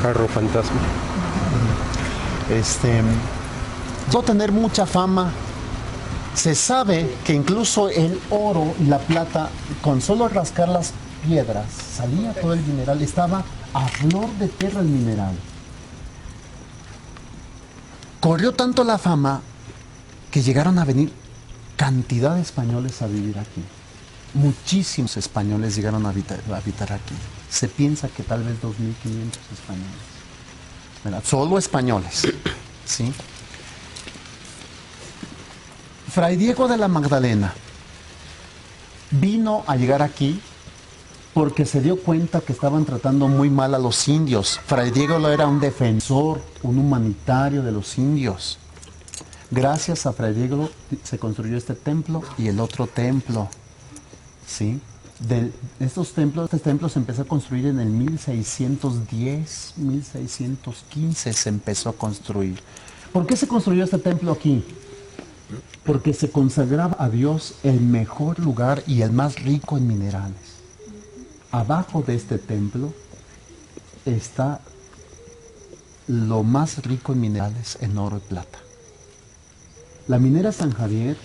carro fantasma. Va a tener mucha fama. Se sabe que incluso el oro y la plata, con solo rascar las piedras, salía todo el mineral, estaba a flor de tierra el mineral. Corrió tanto la fama que llegaron a venir cantidad de españoles a vivir aquí. Muchísimos españoles llegaron a habitar aquí. Se piensa que tal vez 2.500 españoles. ¿Verdad? Solo españoles. ¿Sí? Fray Diego de la Magdalena vino a llegar aquí porque se dio cuenta que estaban tratando muy mal a los indios. Fray Diego era un defensor, un humanitario de los indios. Gracias a Fray Diego se construyó este templo y el otro templo. ¿Sí? Estos templos se empezó a construir en el 1610, 1615 se empezó a construir. ¿Por qué se construyó este templo aquí? Porque se consagraba a Dios el mejor lugar y el más rico en minerales. Abajo de este templo está lo más rico en minerales, en oro y plata. La minera San Javier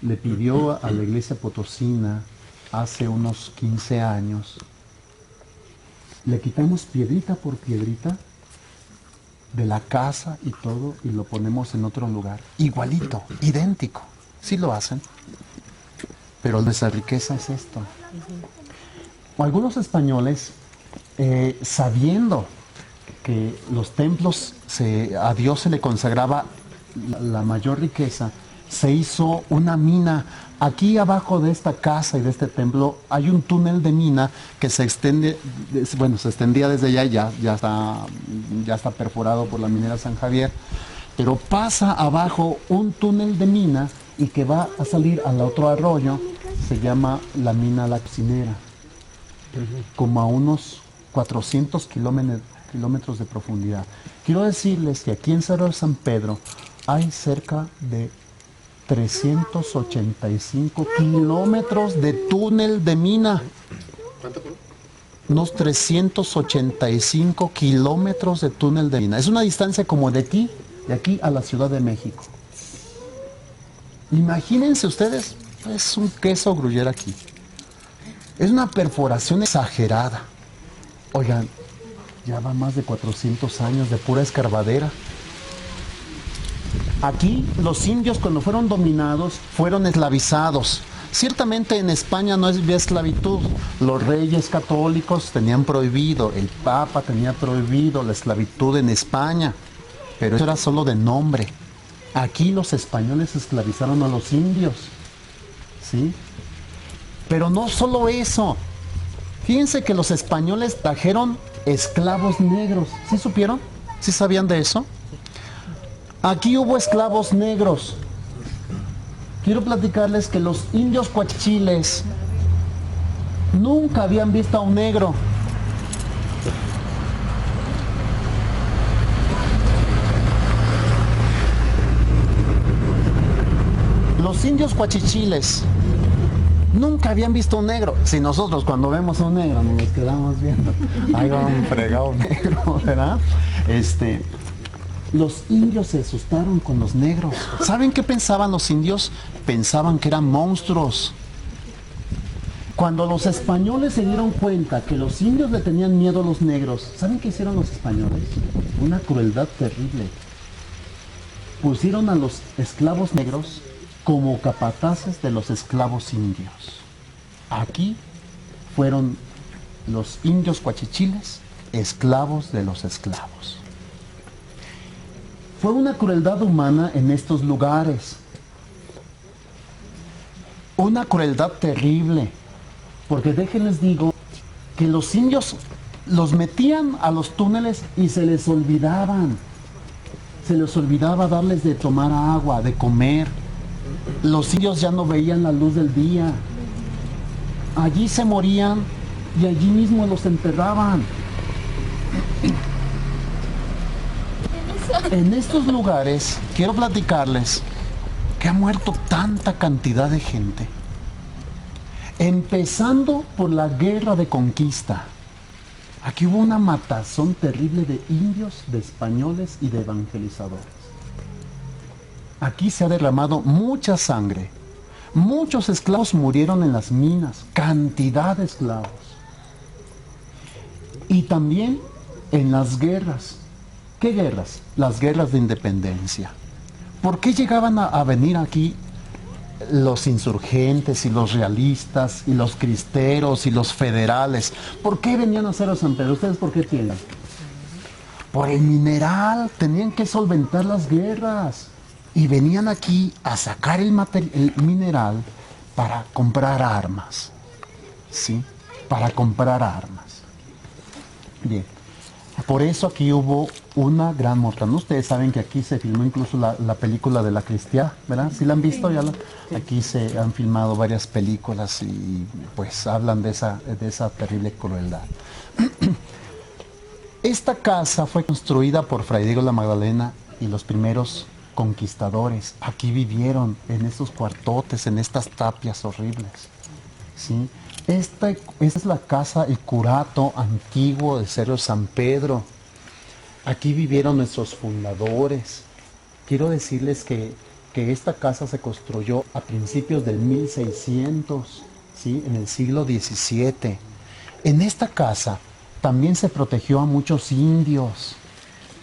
le pidió a la iglesia potosina hace unos 15 años, le quitamos piedrita por piedrita de la casa y todo y lo ponemos en otro lugar, igualito, idéntico. Sí lo hacen, pero nuestra riqueza es esto. Algunos españoles, sabiendo que los templos a Dios se le consagraba la mayor riqueza, se hizo una mina. Aquí abajo de esta casa y de este templo hay un túnel de mina que se extiende, se extendía desde allá, ya está perforado por la minera San Javier, pero pasa abajo un túnel de mina y que va a salir al otro arroyo, se llama la mina La Cocinera, como a unos 400 kilómetros de profundidad. Quiero decirles que aquí en Cerro de San Pedro hay cerca de 385 kilómetros de túnel de mina. ¿Cuánto? Unos 385 kilómetros de túnel de mina. Es una distancia como de aquí a la Ciudad de México. Imagínense ustedes, es un queso gruyere aquí. Es una perforación exagerada. Oigan, ya va más de 400 años de pura escarbadera. Aquí los indios cuando fueron dominados fueron esclavizados. Ciertamente en España no había esclavitud. Los reyes católicos tenían prohibido, el Papa tenía prohibido la esclavitud en España, pero eso era solo de nombre. Aquí los españoles esclavizaron a los indios, ¿sí? Pero no solo eso. Fíjense que los españoles trajeron esclavos negros. ¿Sí supieron? ¿Sí sabían de eso? Aquí hubo esclavos negros. Quiero platicarles que los indios cuachichiles nunca habían visto a un negro. Los indios cuachichiles nunca habían visto a un negro. Si nosotros cuando vemos a un negro nos quedamos viendo, ahí va un fregado negro, ¿verdad? Los indios se asustaron con los negros. ¿Saben qué pensaban los indios? Pensaban que eran monstruos. Cuando los españoles se dieron cuenta que los indios le tenían miedo a los negros, ¿saben qué hicieron los españoles? Una crueldad terrible. Pusieron a los esclavos negros como capataces de los esclavos indios. Aquí fueron los indios cuachichiles esclavos de los esclavos. Fue una crueldad humana en estos lugares. Una crueldad terrible. Porque déjenles digo que los indios los metían a los túneles y se les olvidaban. Se les olvidaba darles de tomar agua, de comer. Los indios ya no veían la luz del día. Allí se morían y allí mismo los enterraban. En estos lugares, quiero platicarles que ha muerto tanta cantidad de gente. Empezando por la guerra de conquista. Aquí hubo una matazón terrible de indios, de españoles y de evangelizadores. Aquí se ha derramado mucha sangre. Muchos esclavos murieron en las minas, cantidad de esclavos. Y también en las guerras. ¿Qué guerras? Las guerras de independencia. ¿Por qué llegaban a venir aquí los insurgentes y los realistas y los cristeros y los federales? ¿Por qué venían a hacer a San Pedro? ¿Ustedes por qué tienen? Por el mineral, tenían que solventar las guerras. Y venían aquí a sacar el mineral para comprar armas. ¿Sí? Para comprar armas. Bien. Por eso aquí hubo una gran mortandad. Ustedes saben que aquí se filmó incluso la película de La Cristiana, ¿verdad? ¿Sí la han visto? Aquí se han filmado varias películas y pues hablan de esa terrible crueldad. Esta casa fue construida por Fray Diego de la Magdalena y los primeros conquistadores. Aquí vivieron en estos cuartotes, en estas tapias horribles. ¿Sí? Esta es la casa, el curato antiguo del Cerro San Pedro. Aquí vivieron nuestros fundadores. Quiero decirles que esta casa se construyó a principios del 1600, ¿sí? En el siglo XVII. En esta casa también se protegió a muchos indios,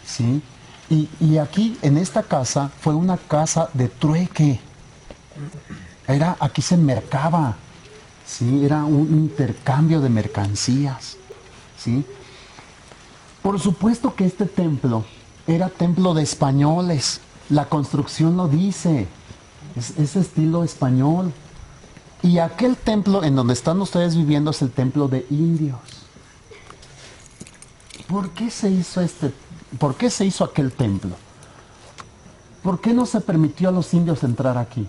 ¿sí? Y aquí, en esta casa, fue una casa de trueque. Aquí se mercaba, ¿sí? Era un intercambio de mercancías, ¿sí? Por supuesto que este templo era templo de españoles. La construcción lo dice. Es estilo español. Y aquel templo en donde están ustedes viviendo es el templo de indios. ¿Por qué se hizo aquel templo? ¿Por qué no se permitió a los indios entrar aquí?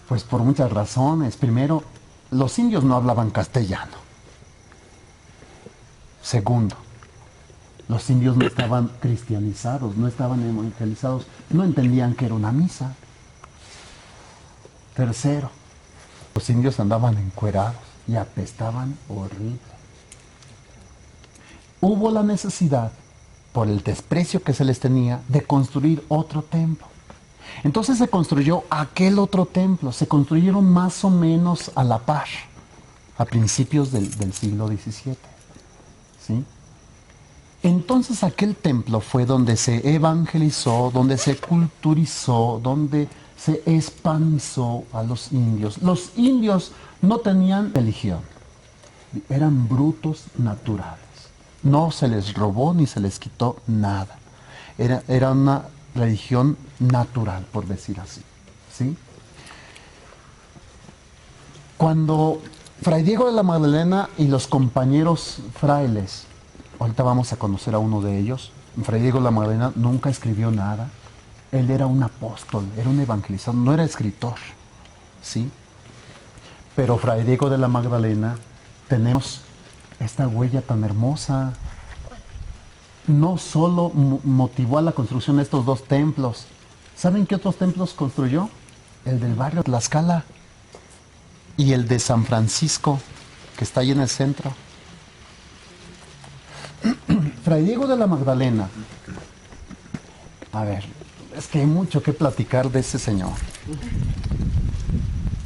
Pues por muchas razones. Primero, los indios no hablaban castellano. Segundo, los indios no estaban cristianizados, no estaban evangelizados, no entendían que era una misa. Tercero, los indios andaban encuerados y apestaban horrible. Hubo la necesidad, por el desprecio que se les tenía, de construir otro templo. Entonces se construyó aquel otro templo. Se construyeron más o menos a la par, a principios del siglo XVII. ¿Sí? Entonces aquel templo fue donde se evangelizó, donde se culturizó, donde se espanzó a los indios. Los indios no tenían religión, eran brutos naturales. No se les robó ni se les quitó nada. Era una religión natural, por decir así. ¿Sí? Cuando Fray Diego de la Magdalena y los compañeros frailes, ahorita vamos a conocer a uno de ellos, Fray Diego de la Magdalena nunca escribió nada. Él era un apóstol, era un evangelizador, no era escritor. ¿Sí? Pero Fray Diego de la Magdalena, tenemos esta huella tan hermosa. No solo motivó a la construcción de estos dos templos. ¿Saben qué otros templos construyó? El del barrio Tlaxcala y el de San Francisco, que está ahí en el centro. Fray Diego de la Magdalena. A ver, es que hay mucho que platicar de ese señor.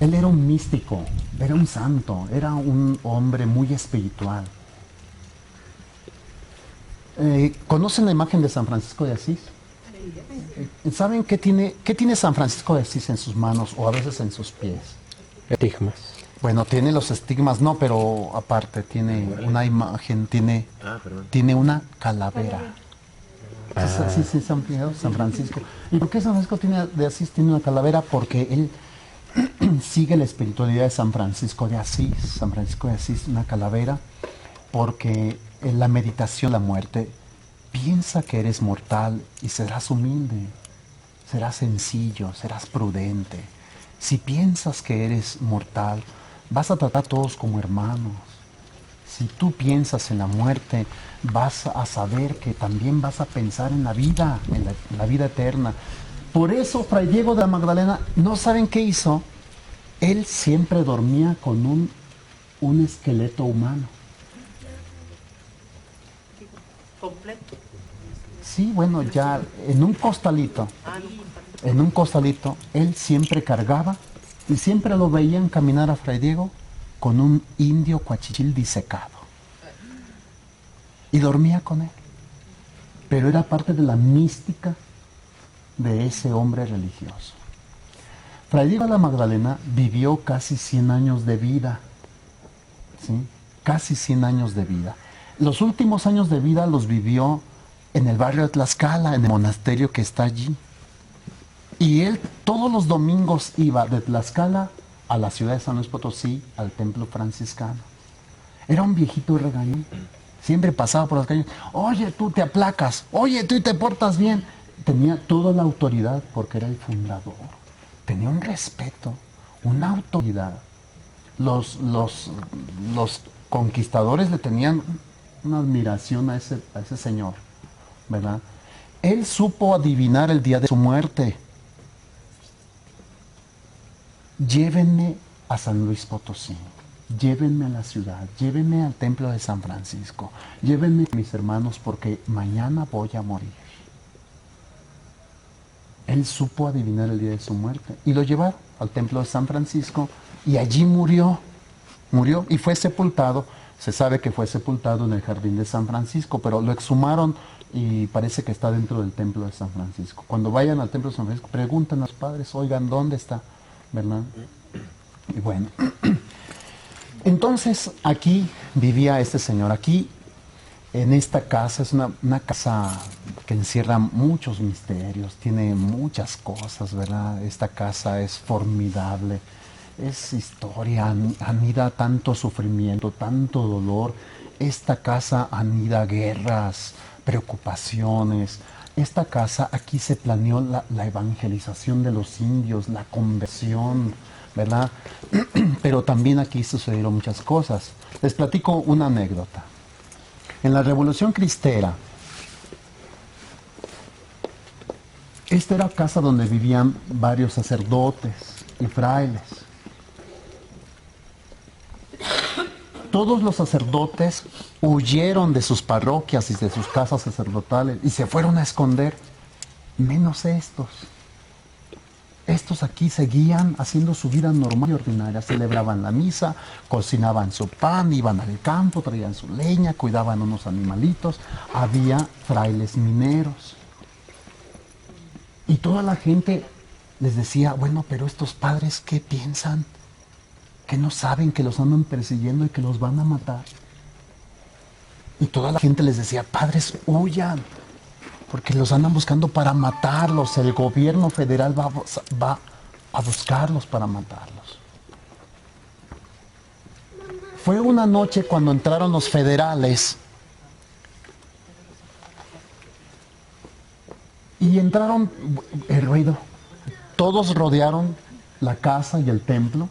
Él era un místico, era un santo, era un hombre muy espiritual. ¿Conocen la imagen de San Francisco de Asís? ¿Saben qué tiene San Francisco de Asís en sus manos o a veces en sus pies? Estigmas. Bueno, tiene los estigmas, no, pero aparte tiene una imagen, tiene una calavera. Sí, San Francisco. ¿Y por qué San Francisco de Asís tiene una calavera? Porque él sigue la espiritualidad de San Francisco de Asís. San Francisco de Asís, una calavera, porque en la meditación, la muerte, piensa que eres mortal y serás humilde, serás sencillo, serás prudente. Si piensas que eres mortal, vas a tratar a todos como hermanos. Si tú piensas en la muerte, vas a saber que también vas a pensar en la vida, en la vida eterna. Por eso Fray Diego de la Magdalena, ¿no saben qué hizo? Él siempre dormía con un esqueleto humano. completo. Sí, bueno, ya en un costalito. En un costalito, él siempre cargaba y siempre lo veían caminar a Fray Diego con un indio cuachichil disecado. Y dormía con él. Pero era parte de la mística de ese hombre religioso. Fray Diego de la Magdalena vivió casi 100 años de vida. ¿Sí? Casi 100 años de vida. Los últimos años de vida los vivió en el barrio de Tlaxcala, en el monasterio que está allí. Y él todos los domingos iba de Tlaxcala a la ciudad de San Luis Potosí, al templo franciscano. Era un viejito regañón. Siempre pasaba por las calles. Oye, tú te aplacas. Oye, tú te portas bien. Tenía toda la autoridad porque era el fundador. Tenía un respeto, una autoridad. Los conquistadores le tenían una admiración a ese señor, ¿verdad? Él supo adivinar el día de su muerte. Llévenme a San Luis Potosí, llévenme a la ciudad, llévenme al templo de San Francisco, llévenme a mis hermanos porque mañana voy a morir. Él supo adivinar el día de su muerte y lo llevaron al templo de San Francisco y allí murió y fue sepultado. Se sabe que fue sepultado en el jardín de San Francisco, pero lo exhumaron y parece que está dentro del templo de San Francisco. Cuando vayan al templo de San Francisco, preguntan a los padres, oigan, ¿dónde está? ¿Verdad? Y bueno, entonces aquí vivía este señor. Aquí, en esta casa, es una casa que encierra muchos misterios, tiene muchas cosas, ¿verdad? Esta casa es formidable. Es historia, anida tanto sufrimiento, tanto dolor. Esta casa anida guerras, preocupaciones. Esta casa, aquí se planeó la evangelización de los indios, la conversión, ¿verdad? Pero también aquí sucedieron muchas cosas. Les platico una anécdota. En la Revolución Cristera, esta era casa donde vivían varios sacerdotes y frailes. Todos los sacerdotes huyeron de sus parroquias y de sus casas sacerdotales y se fueron a esconder, menos estos. Estos aquí seguían haciendo su vida normal y ordinaria, celebraban la misa, cocinaban su pan, iban al campo, traían su leña, cuidaban unos animalitos, había frailes mineros. Y toda la gente les decía, bueno, pero estos padres, ¿qué piensan? Que no saben que los andan persiguiendo y que los van a matar. Y toda la gente les decía, padres, huyan, porque los andan buscando para matarlos. El gobierno federal va a buscarlos para matarlos. Fue una noche cuando entraron los federales y entraron el ruido. Todos rodearon la casa y el templo.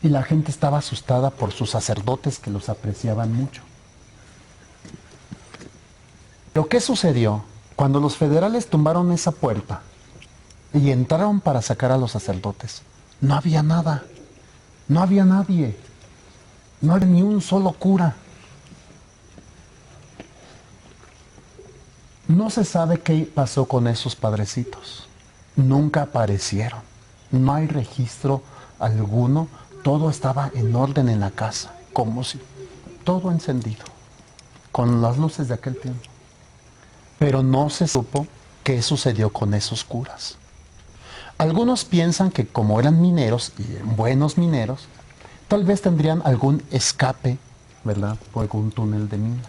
Y la gente estaba asustada por sus sacerdotes que los apreciaban mucho. Pero ¿qué sucedió? Cuando los federales tumbaron esa puerta y entraron para sacar a los sacerdotes, no había nada, no había nadie, no había ni un solo cura. No se sabe qué pasó con esos padrecitos. Nunca aparecieron, no hay registro alguno. Todo estaba en orden en la casa, como si todo encendido, con las luces de aquel tiempo. Pero no se supo qué sucedió con esos curas. Algunos piensan que como eran mineros, y buenos mineros, tal vez tendrían algún escape, ¿verdad?, por algún túnel de mina.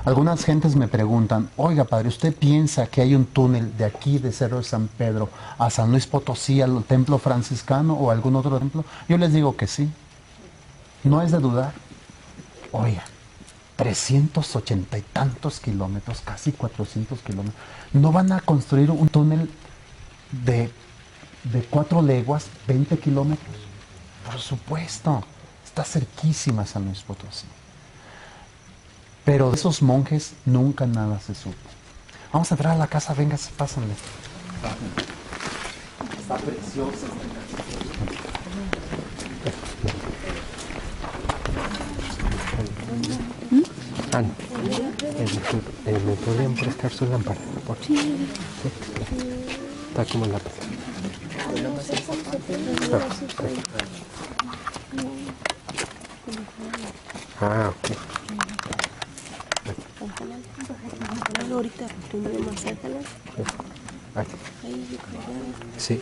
Algunas gentes me preguntan, oiga padre, ¿usted piensa que hay un túnel de aquí, de Cerro de San Pedro, a San Luis Potosí, al templo franciscano o algún otro templo? Yo les digo que sí. No es de dudar. Oiga, 380 y tantos kilómetros, casi 400 kilómetros. ¿No van a construir un túnel de 4 leguas, 20 kilómetros? Por supuesto, está cerquísima San Luis Potosí. Pero de esos monjes nunca nada se supo. Vamos a entrar a la casa, venga, pásenle. Está preciosa esta casa. Ah, ¿me podrían prestar su lámpara? Por favor? Sí. Está como la... Ok. Ahorita, primero más acá. Sí.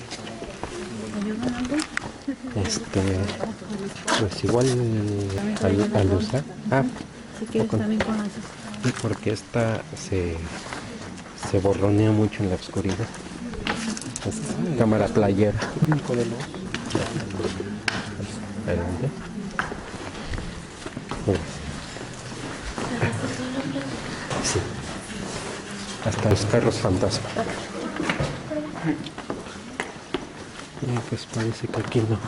Pues igual al usar. Si quieres también con eso. Sí, porque esta se borronea mucho en la oscuridad. Es cámara playera. Adelante. Sí. Hasta los perros fantasma. Pues parece que aquí no.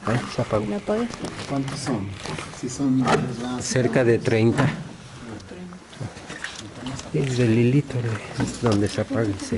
Ahí se apagó. ¿La apagué? ¿Cuántos son? Si son Cerca de 30. Es de Lilito, donde se apaga y se